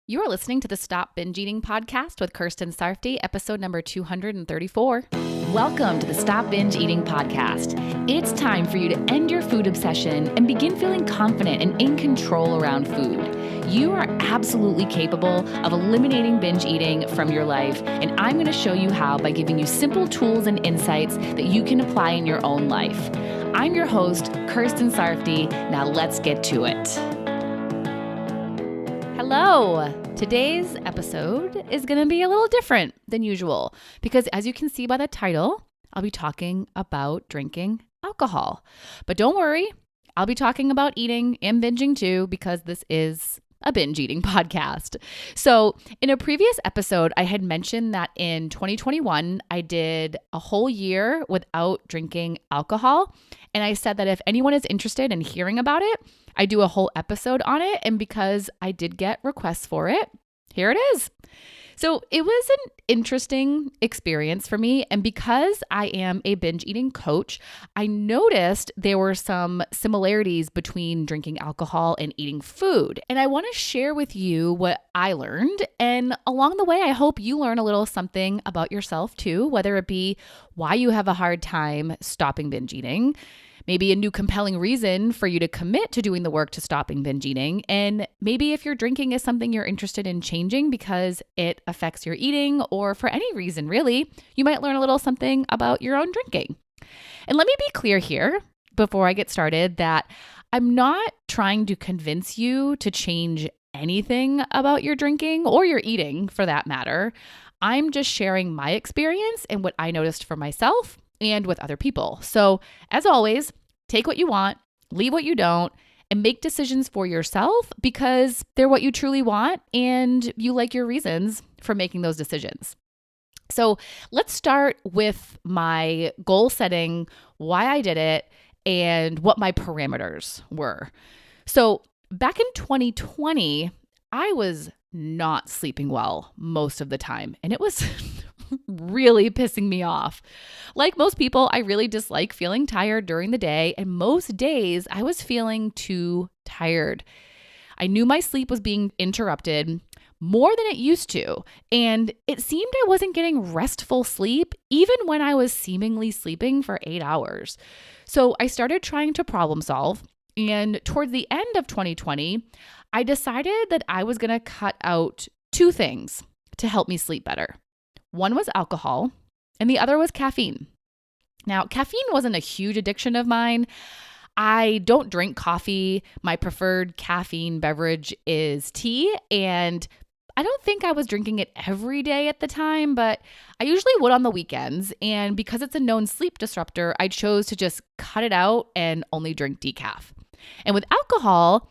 You are listening to the Stop Binge Eating podcast with Kirsten Sarfty, episode number 234. Welcome to the Stop Binge Eating podcast. It's time for you to end your food obsession and begin feeling confident and in control around food. You are absolutely capable of eliminating binge eating from your life, and I'm going to show you how by giving you simple tools and insights that you can apply in your own life. I'm your host, Kirsten Sarfty. Now let's get to it. Hello. Today's episode is going to be a little different than usual because, as you can see by the title, I'll be talking about drinking alcohol. But don't worry, I'll be talking about eating and binging too because this is a binge eating podcast. So in a previous episode, I had mentioned that in 2021, I did a whole year without drinking alcohol. And I said that if anyone is interested in hearing about it, I do a whole episode on it. And because I did get requests for it, here it is. So it was an interesting experience for me. And because I am a binge eating coach, I noticed there were some similarities between drinking alcohol and eating food. And I want to share with you what I learned. And along the way, I hope you learn a little something about yourself too, whether it be why you have a hard time stopping binge eating, maybe a new compelling reason for you to commit to doing the work to stopping binge eating. And maybe if your drinking is something you're interested in changing because it affects your eating or for any reason, really, you might learn a little something about your own drinking. And let me be clear here before I get started that I'm not trying to convince you to change anything about your drinking or your eating for that matter. I'm just sharing my experience and what I noticed for myself and with other people. So as always, take what you want, leave what you don't, and make decisions for yourself because they're what you truly want and you like your reasons for making those decisions. So let's start with my goal setting, why I did it, and what my parameters were. So back in 2020, I was not sleeping well most of the time, and it was really pissing me off. Like most people, I really dislike feeling tired during the day, and most days I was feeling too tired. I knew my sleep was being interrupted more than it used to, and it seemed I wasn't getting restful sleep even when I was seemingly sleeping for 8 hours. So I started trying to problem solve, and towards the end of 2020, I decided that I was going to cut out two things to help me sleep better. One was alcohol, and the other was caffeine. Now, caffeine wasn't a huge addiction of mine. I don't drink coffee. My preferred caffeine beverage is tea, and I don't think I was drinking it every day at the time, but I usually would on the weekends. And because it's a known sleep disruptor, I chose to just cut it out and only drink decaf. And with alcohol,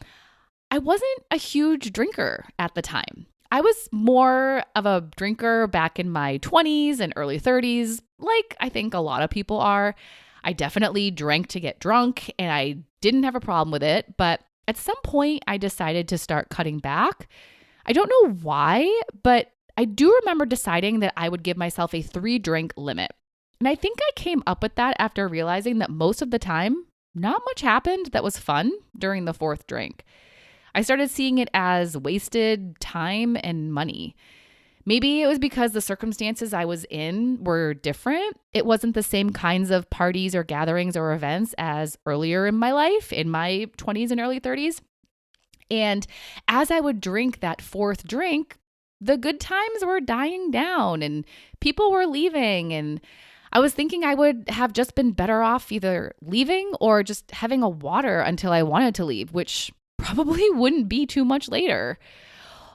I wasn't a huge drinker at the time. I was more of a drinker back in my 20s and early 30s, like I think a lot of people are. I definitely drank to get drunk and I didn't have a problem with it, but at some point I decided to start cutting back. I don't know why, but I do remember deciding that I would give myself a 3-drink limit. And I think I came up with that after realizing that most of the time, not much happened that was fun during the 4th drink. I started seeing it as wasted time and money. Maybe it was because the circumstances I was in were different. It wasn't the same kinds of parties or gatherings or events as earlier in my life, in my 20s and early 30s. And as I would drink that 4th drink, the good times were dying down and people were leaving. And I was thinking I would have just been better off either leaving or just having a water until I wanted to leave, which probably wouldn't be too much later.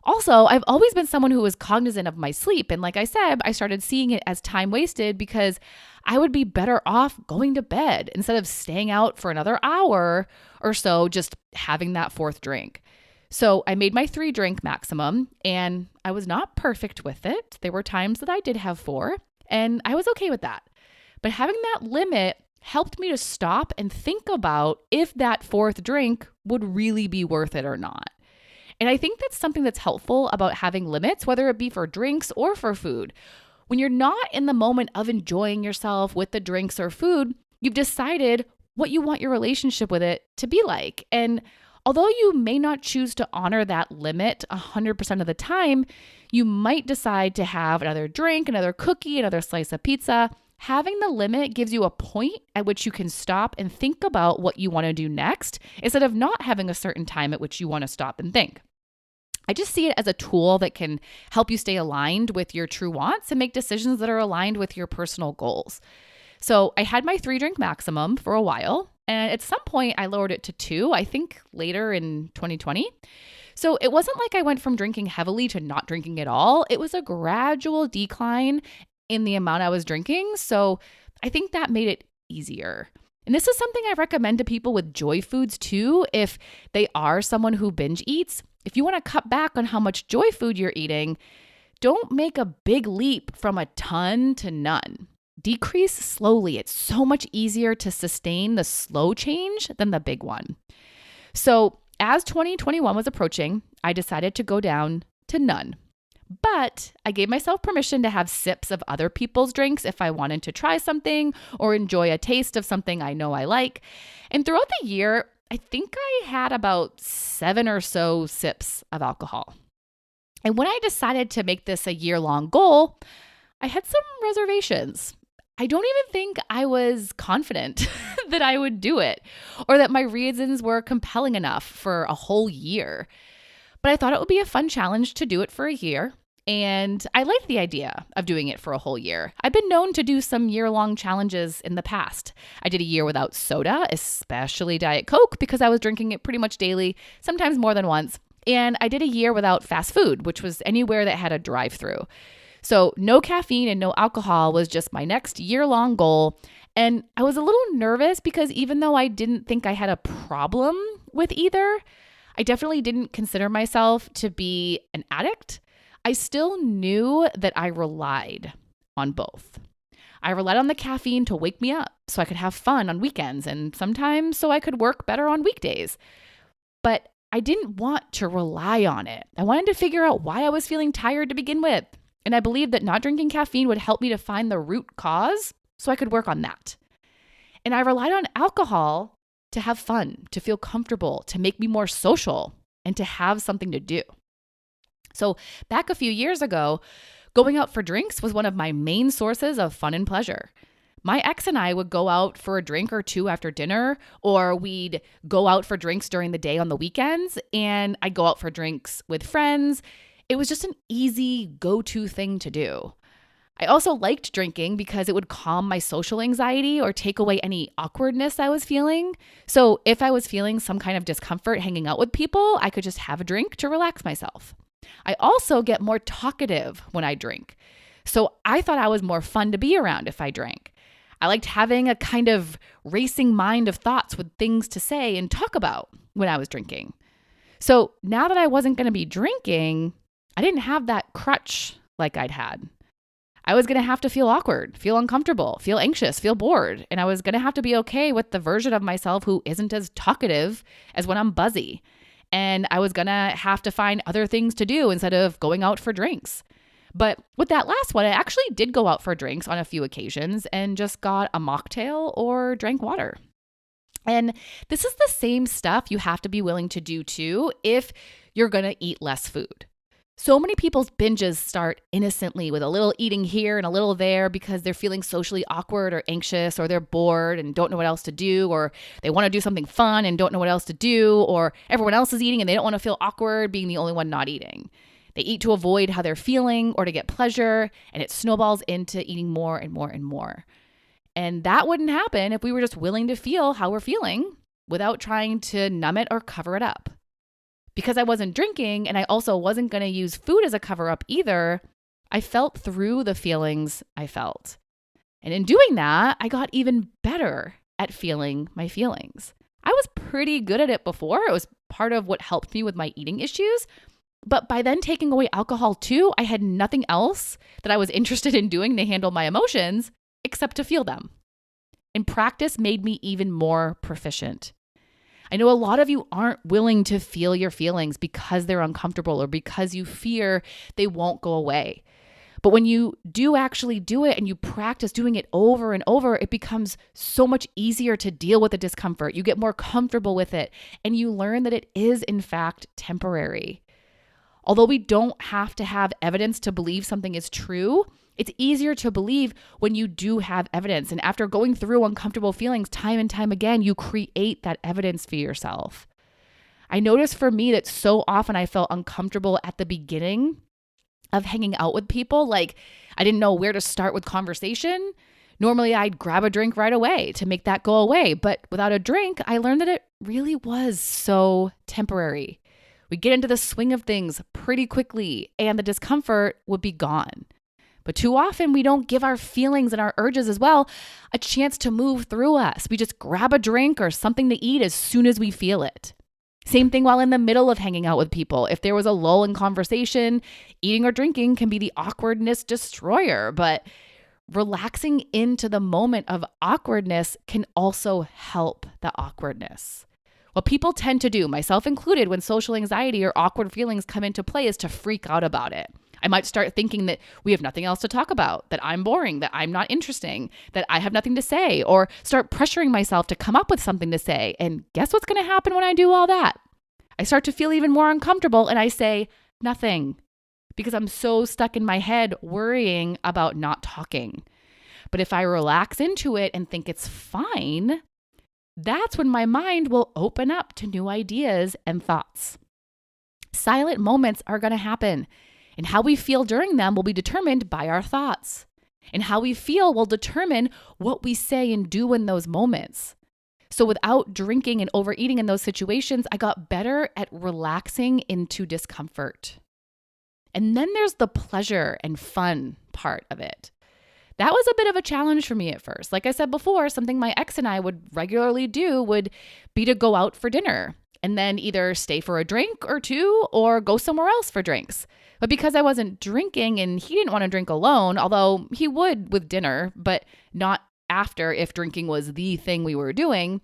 Also, I've always been someone who was cognizant of my sleep. And like I said, I started seeing it as time wasted because I would be better off going to bed instead of staying out for another hour or so, just having that 4th drink. So I made my 3-drink maximum and I was not perfect with it. There were times that I did have 4 and I was okay with that. But having that limit helped me to stop and think about if that 4th drink would really be worth it or not. And I think that's something that's helpful about having limits, whether it be for drinks or for food. When you're not in the moment of enjoying yourself with the drinks or food, you've decided what you want your relationship with it to be like. And Although you may not choose to honor that limit 100% of the time, you might decide to have another drink, another cookie, another slice of pizza. Having the limit gives you a point at which you can stop and think about what you want to do next instead of not having a certain time at which you want to stop and think. I just see it as a tool that can help you stay aligned with your true wants and make decisions that are aligned with your personal goals. So I had my 3-drink maximum for a while, and at some point I lowered it to 2, I think later in 2020. So it wasn't like I went from drinking heavily to not drinking at all. It was a gradual decline in the amount I was drinking. So I think that made it easier. And this is something I recommend to people with joy foods too, if they are someone who binge eats. If you want to cut back on how much joy food you're eating, don't make a big leap from a ton to none. Decrease slowly. It's so much easier to sustain the slow change than the big one. So as 2021 was approaching, I decided to go down to none. But I gave myself permission to have sips of other people's drinks if I wanted to try something or enjoy a taste of something I know I like. And throughout the year, I think I had about 7 or so sips of alcohol. And when I decided to make this a year-long goal, I had some reservations. I don't even think I was confident that I would do it or that my reasons were compelling enough for a whole year. But I thought it would be a fun challenge to do it for a year. And I liked the idea of doing it for a whole year. I've been known to do some year-long challenges in the past. I did a year without soda, especially Diet Coke, because I was drinking it pretty much daily, sometimes more than once. And I did a year without fast food, which was anywhere that had a drive-through. So no caffeine and no alcohol was just my next year-long goal. And I was a little nervous because even though I didn't think I had a problem with either, I definitely didn't consider myself to be an addict. I still knew that I relied on both. I relied on the caffeine to wake me up so I could have fun on weekends and sometimes so I could work better on weekdays. But I didn't want to rely on it. I wanted to figure out why I was feeling tired to begin with. And I believed that not drinking caffeine would help me to find the root cause so I could work on that. And I relied on alcohol to have fun, to feel comfortable, to make me more social, and to have something to do. So back a few years ago, going out for drinks was one of my main sources of fun and pleasure. My ex and I would go out for a drink or two after dinner, or we'd go out for drinks during the day on the weekends, and I'd go out for drinks with friends. It was just an easy go-to thing to do. I also liked drinking because it would calm my social anxiety or take away any awkwardness I was feeling. So if I was feeling some kind of discomfort hanging out with people, I could just have a drink to relax myself. I also get more talkative when I drink. So I thought I was more fun to be around if I drank. I liked having a kind of racing mind of thoughts with things to say and talk about when I was drinking. So now that I wasn't going to be drinking, I didn't have that crutch like I'd had. I was going to have to feel awkward, feel uncomfortable, feel anxious, feel bored. And I was going to have to be okay with the version of myself who isn't as talkative as when I'm buzzy. And I was going to have to find other things to do instead of going out for drinks. But with that last one, I actually did go out for drinks on a few occasions and just got a mocktail or drank water. And this is the same stuff you have to be willing to do too if you're going to eat less food. So many people's binges start innocently with a little eating here and a little there because they're feeling socially awkward or anxious, or they're bored and don't know what else to do, or they want to do something fun and don't know what else to do, or everyone else is eating and they don't want to feel awkward being the only one not eating. They eat to avoid how they're feeling or to get pleasure, and it snowballs into eating more and more and more. And that wouldn't happen if we were just willing to feel how we're feeling without trying to numb it or cover it up. Because I wasn't drinking and I also wasn't going to use food as a cover-up either, I felt through the feelings I felt. And in doing that, I got even better at feeling my feelings. I was pretty good at it before. It was part of what helped me with my eating issues. But by then taking away alcohol too, I had nothing else that I was interested in doing to handle my emotions except to feel them. And practice made me even more proficient. I know a lot of you aren't willing to feel your feelings because they're uncomfortable or because you fear they won't go away. But when you do actually do it and you practice doing it over and over, it becomes so much easier to deal with the discomfort. You get more comfortable with it and you learn that it is in fact temporary. Although we don't have to have evidence to believe something is true, it's easier to believe when you do have evidence. And after going through uncomfortable feelings time and time again, you create that evidence for yourself. I noticed for me that so often I felt uncomfortable at the beginning of hanging out with people. Like I didn't know where to start with conversation. Normally I'd grab a drink right away to make that go away. But without a drink, I learned that it really was so temporary. We get into the swing of things pretty quickly and the discomfort would be gone. But too often we don't give our feelings and our urges as well a chance to move through us. We just grab a drink or something to eat as soon as we feel it. Same thing while in the middle of hanging out with people. If there was a lull in conversation, eating or drinking can be the awkwardness destroyer, but relaxing into the moment of awkwardness can also help the awkwardness. What people tend to do, myself included, when social anxiety or awkward feelings come into play is to freak out about it. I might start thinking that we have nothing else to talk about, that I'm boring, that I'm not interesting, that I have nothing to say, or start pressuring myself to come up with something to say. And guess what's going to happen when I do all that? I start to feel even more uncomfortable and I say nothing because I'm so stuck in my head worrying about not talking. But if I relax into it and think it's fine, that's when my mind will open up to new ideas and thoughts. Silent moments are going to happen, and how we feel during them will be determined by our thoughts. And how we feel will determine what we say and do in those moments. So without drinking and overeating in those situations, I got better at relaxing into discomfort. And then there's the pleasure and fun part of it. That was a bit of a challenge for me at first. Like I said before, something my ex and I would regularly do would be to go out for dinner and then either stay for a drink or two or go somewhere else for drinks. But because I wasn't drinking and he didn't want to drink alone, although he would with dinner, but not after if drinking was the thing we were doing,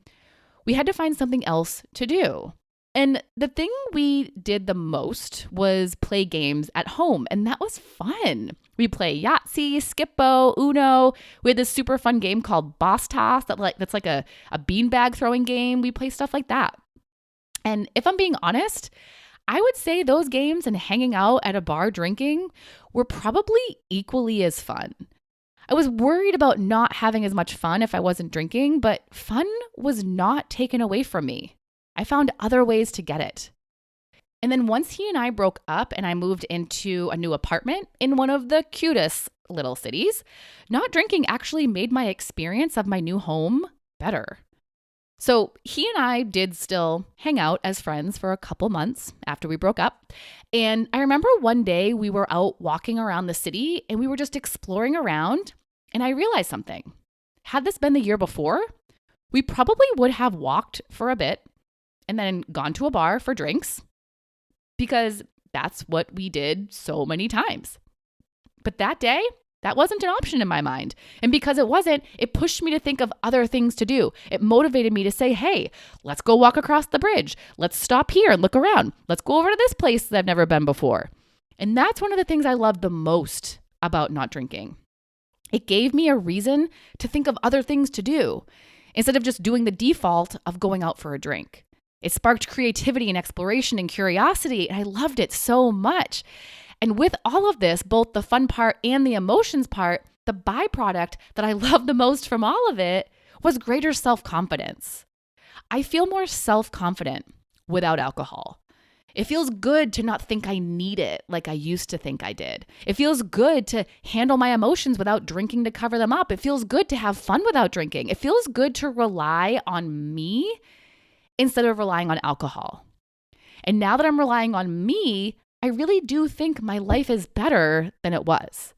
we had to find something else to do. And the thing we did the most was play games at home, and that was fun. We play Yahtzee, Skippo, Uno. We had this super fun game called Boss Toss that's like a beanbag throwing game. We play stuff like that. And if I'm being honest, I would say those games and hanging out at a bar drinking were probably equally as fun. I was worried about not having as much fun if I wasn't drinking, but fun was not taken away from me. I found other ways to get it. And then once he and I broke up and I moved into a new apartment in one of the cutest little cities, not drinking actually made my experience of my new home better. So he and I did still hang out as friends for a couple months after we broke up. And I remember one day we were out walking around the city and we were just exploring around. And I realized something. Had this been the year before, we probably would have walked for a bit and then gone to a bar for drinks because that's what we did so many times. But that day, that wasn't an option in my mind. And because it wasn't, it pushed me to think of other things to do. It motivated me to say, hey, let's go walk across the bridge. Let's stop here and look around. Let's go over to this place that I've never been before. And that's one of the things I love the most about not drinking. It gave me a reason to think of other things to do instead of just doing the default of going out for a drink. It sparked creativity and exploration and curiosity, and I loved it so much. And with all of this, both the fun part and the emotions part, the byproduct that I loved the most from all of it was greater self-confidence. I feel more self-confident without alcohol. It feels good to not think I need it like I used to think I did. It feels good to handle my emotions without drinking to cover them up. It feels good to have fun without drinking. It feels good to rely on me instead of relying on alcohol. And now that I'm relying on me, I really do think my life is better than it was.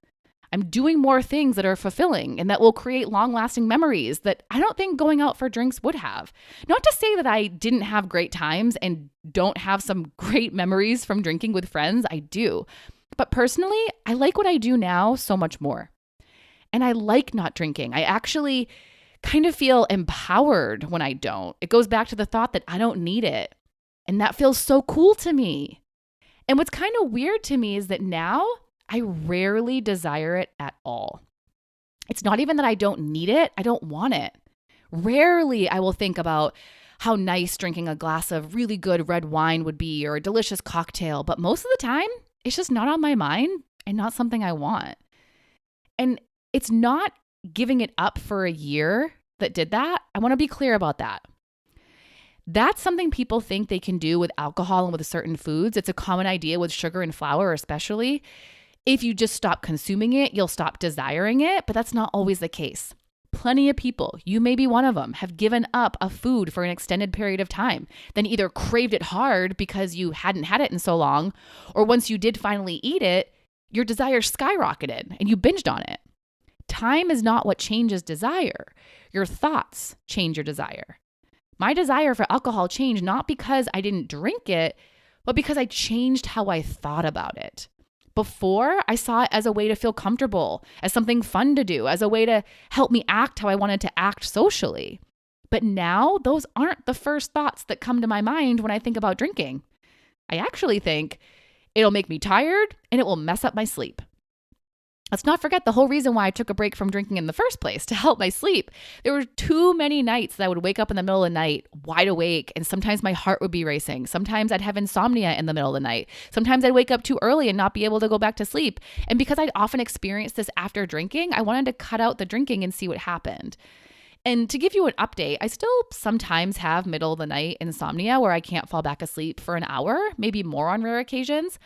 I'm doing more things that are fulfilling and that will create long-lasting memories that I don't think going out for drinks would have. Not to say that I didn't have great times and don't have some great memories from drinking with friends. I do. But personally, I like what I do now so much more. And I like not drinking. I actually kind of feel empowered when I don't. It goes back to the thought that I don't need it. And that feels so cool to me. And what's kind of weird to me is that now I rarely desire it at all. It's not even that I don't need it, I don't want it. Rarely I will think about how nice drinking a glass of really good red wine would be or a delicious cocktail, but most of the time, it's just not on my mind and not something I want. And it's not giving it up for a year that did that. I want to be clear about that. That's something people think they can do with alcohol and with certain foods. It's a common idea with sugar and flour, especially. If you just stop consuming it, you'll stop desiring it, but that's not always the case. Plenty of people, you may be one of them, have given up a food for an extended period of time, then either craved it hard because you hadn't had it in so long, or once you did finally eat it, your desire skyrocketed and you binged on it. Time is not what changes desire. Your thoughts change your desire. My desire for alcohol changed not because I didn't drink it, but because I changed how I thought about it. Before, I saw it as a way to feel comfortable, as something fun to do, as a way to help me act how I wanted to act socially. But now, those aren't the first thoughts that come to my mind when I think about drinking. I actually think it'll make me tired and it will mess up my sleep. Let's not forget the whole reason why I took a break from drinking in the first place, to help my sleep. There were too many nights that I would wake up in the middle of the night, wide awake, and sometimes my heart would be racing. Sometimes I'd have insomnia in the middle of the night. Sometimes I'd wake up too early and not be able to go back to sleep. And because I'd often experienced this after drinking, I wanted to cut out the drinking and see what happened. And to give you an update, I still sometimes have middle of the night insomnia where I can't fall back asleep for an hour, maybe more on rare occasions,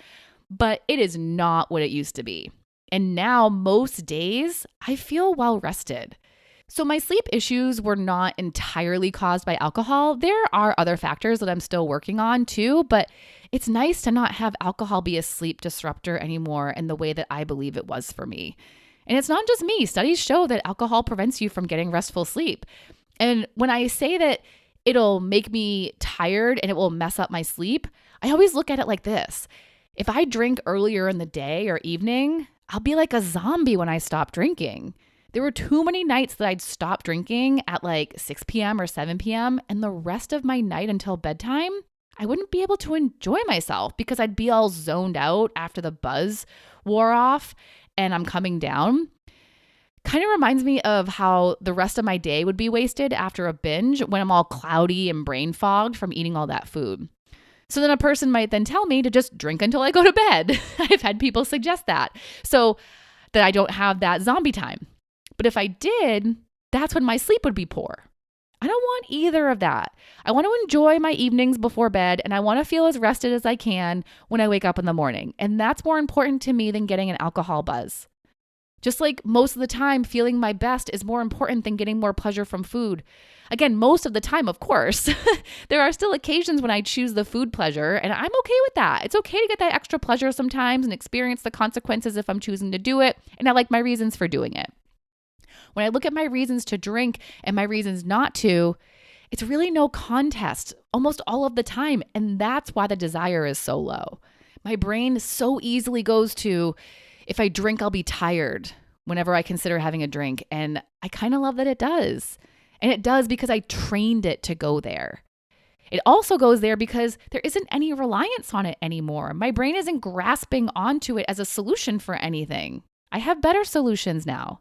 but it is not what it used to be. And now most days I feel well rested. So my sleep issues were not entirely caused by alcohol. There are other factors that I'm still working on too, but it's nice to not have alcohol be a sleep disruptor anymore in the way that I believe it was for me. And it's not just me. Studies show that alcohol prevents you from getting restful sleep. And when I say that it'll make me tired and it will mess up my sleep, I always look at it like this. If I drink earlier in the day or evening, I'll be like a zombie when I stop drinking. There were too many nights that I'd stop drinking at like 6 p.m. or 7 p.m. and the rest of my night until bedtime, I wouldn't be able to enjoy myself because I'd be all zoned out after the buzz wore off and I'm coming down. Kind of reminds me of how the rest of my day would be wasted after a binge when I'm all cloudy and brain fogged from eating all that food. So then a person might then tell me to just drink until I go to bed. I've had people suggest that so that I don't have that zombie time. But if I did, that's when my sleep would be poor. I don't want either of that. I want to enjoy my evenings before bed and I want to feel as rested as I can when I wake up in the morning. And that's more important to me than getting an alcohol buzz. Just like most of the time, feeling my best is more important than getting more pleasure from food. Again, most of the time, of course. There are still occasions when I choose the food pleasure, and I'm okay with that. It's okay to get that extra pleasure sometimes and experience the consequences if I'm choosing to do it, and I like my reasons for doing it. When I look at my reasons to drink and my reasons not to, it's really no contest almost all of the time, and that's why the desire is so low. My brain so easily goes to, if I drink, I'll be tired whenever I consider having a drink. And I kind of love that it does. And it does because I trained it to go there. It also goes there because there isn't any reliance on it anymore. My brain isn't grasping onto it as a solution for anything. I have better solutions now.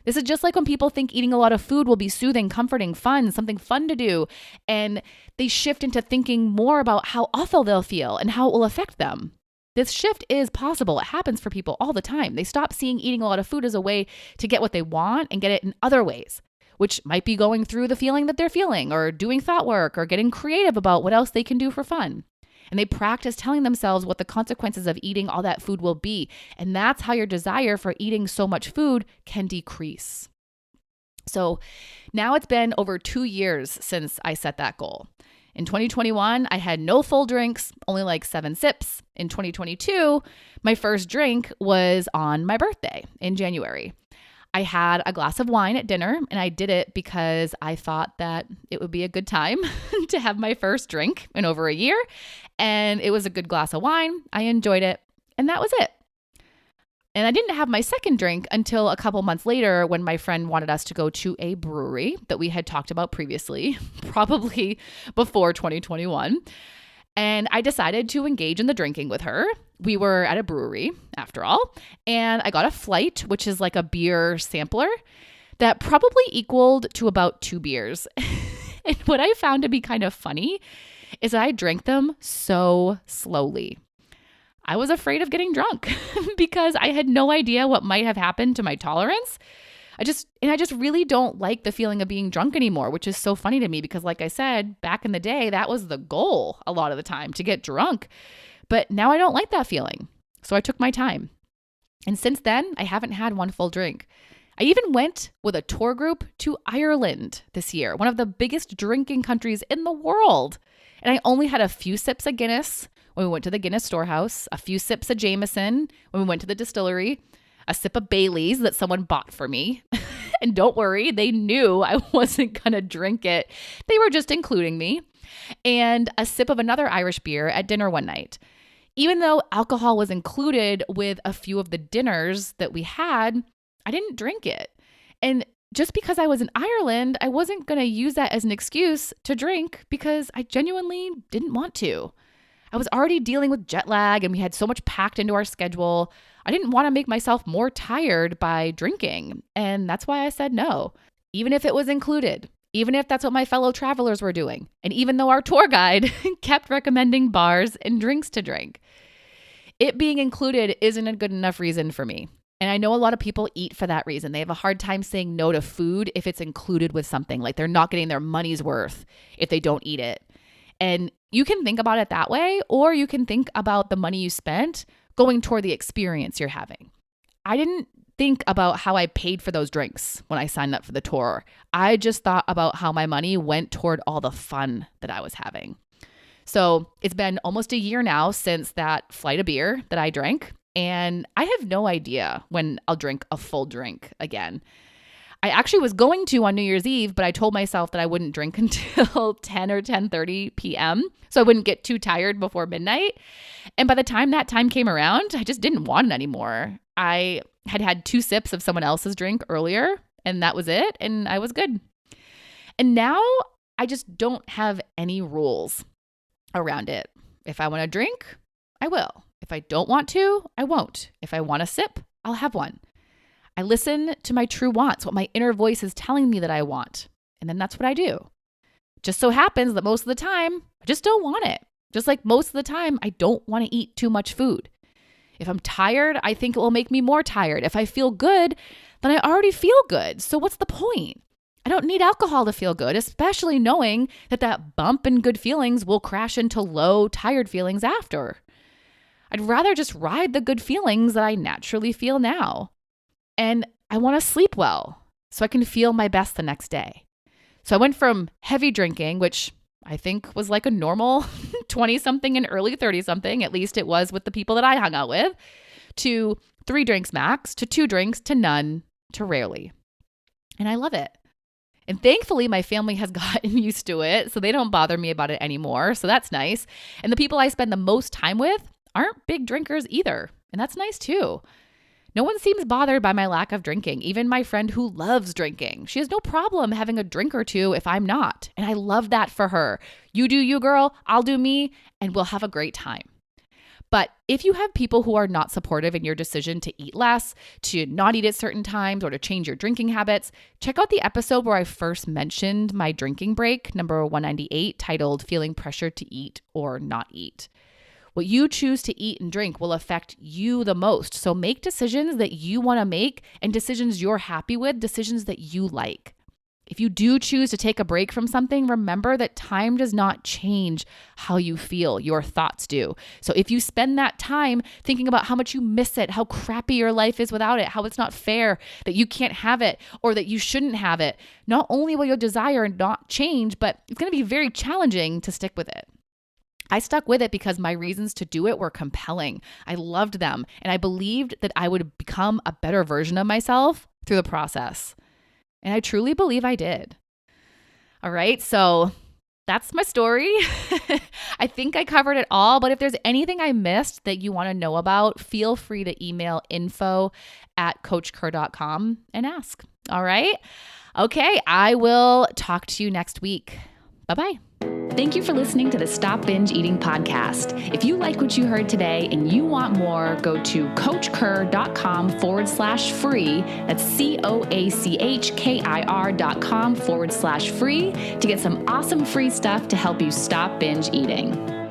This is just like when people think eating a lot of food will be soothing, comforting, fun, something fun to do. And they shift into thinking more about how awful they'll feel and how it will affect them. This shift is possible. It happens for people all the time. They stop seeing eating a lot of food as a way to get what they want and get it in other ways, which might be going through the feeling that they're feeling or doing thought work or getting creative about what else they can do for fun. And they practice telling themselves what the consequences of eating all that food will be. And that's how your desire for eating so much food can decrease. So now it's been over 2 years since I set that goal. In 2021, I had no full drinks, only like 7 sips. In 2022, my first drink was on my birthday in January. I had a glass of wine at dinner, and I did it because I thought that it would be a good time to have my first drink in over a year. And it was a good glass of wine. I enjoyed it, and that was it. And I didn't have my second drink until a couple months later when my friend wanted us to go to a brewery that we had talked about previously, probably before 2021. And I decided to engage in the drinking with her. we were at a brewery after all, and I got a flight, which is like a beer sampler that probably equaled to about 2 beers. And what I found to be kind of funny is that I drank them so slowly. I was afraid of getting drunk because I had no idea what might have happened to my tolerance. I just really don't like the feeling of being drunk anymore, which is so funny to me because like I said, back in the day, that was the goal a lot of the time, to get drunk. But now I don't like that feeling. So I took my time. And since then, I haven't had one full drink. I even went with a tour group to Ireland this year, one of the biggest drinking countries in the world. And I only had a few sips of Guinness when we went to the Guinness storehouse, a few sips of Jameson when we went to the distillery, a sip of Bailey's that someone bought for me. And don't worry, they knew I wasn't going to drink it. They were just including me. And a sip of another Irish beer at dinner one night. Even though alcohol was included with a few of the dinners that we had, I didn't drink it. And just because I was in Ireland, I wasn't going to use that as an excuse to drink because I genuinely didn't want to. I was already dealing with jet lag and we had so much packed into our schedule. I didn't want to make myself more tired by drinking. And that's why I said no, even if it was included, even if that's what my fellow travelers were doing. And even though our tour guide kept recommending bars and drinks to drink, it being included isn't a good enough reason for me. And I know a lot of people eat for that reason. They have a hard time saying no to food if it's included with something, like they're not getting their money's worth if they don't eat it. And you can think about it that way, or you can think about the money you spent going toward the experience you're having. I didn't think about how I paid for those drinks when I signed up for the tour. I just thought about how my money went toward all the fun that I was having. So it's been almost a year now since that flight of beer that I drank. And I have no idea when I'll drink a full drink again. I actually was going to on New Year's Eve, but I told myself that I wouldn't drink until 10 or 10:30 p.m. so I wouldn't get too tired before midnight. And by the time that time came around, I just didn't want it anymore. I had had 2 sips of someone else's drink earlier, and that was it, and I was good. And now I just don't have any rules around it. If I want to drink, I will. If I don't want to, I won't. If I want a sip, I'll have one. I listen to my true wants, what my inner voice is telling me that I want. And then that's what I do. Just so happens that most of the time, I just don't want it. Just like most of the time, I don't want to eat too much food. If I'm tired, I think it will make me more tired. If I feel good, then I already feel good. So what's the point? I don't need alcohol to feel good, especially knowing that that bump in good feelings will crash into low, tired feelings after. I'd rather just ride the good feelings that I naturally feel now. And I want to sleep well so I can feel my best the next day. So I went from heavy drinking, which I think was like a normal 20-something and early 30-something, at least it was with the people that I hung out with, to 3 drinks max, to 2 drinks, to none, to rarely. And I love it. And thankfully, my family has gotten used to it, so they don't bother me about it anymore. So that's nice. And the people I spend the most time with aren't big drinkers either. And that's nice too. No one seems bothered by my lack of drinking, even my friend who loves drinking. She has no problem having a drink or two if I'm not. And I love that for her. You do you, girl, I'll do me, and we'll have a great time. But if you have people who are not supportive in your decision to eat less, to not eat at certain times, or to change your drinking habits, check out the episode where I first mentioned my drinking break, number 198, titled Feeling Pressure to Eat or Not Eat. What you choose to eat and drink will affect you the most. So make decisions that you want to make and decisions you're happy with, decisions that you like. If you do choose to take a break from something, remember that time does not change how you feel. Your thoughts do. So if you spend that time thinking about how much you miss it, how crappy your life is without it, how it's not fair, that you can't have it or that you shouldn't have it, not only will your desire not change, but it's going to be very challenging to stick with it. I stuck with it because my reasons to do it were compelling. I loved them, and I believed that I would become a better version of myself through the process. And I truly believe I did. All right, so that's my story. I think I covered it all, but if there's anything I missed that you want to know about, feel free to email info@coachker.com and ask. All right? Okay, I will talk to you next week. Bye-bye. Thank you for listening to the Stop Binge Eating podcast. If you like what you heard today and you want more, go to coachkir.com/free. That's COACHKIR.com/free to get some awesome free stuff to help you stop binge eating.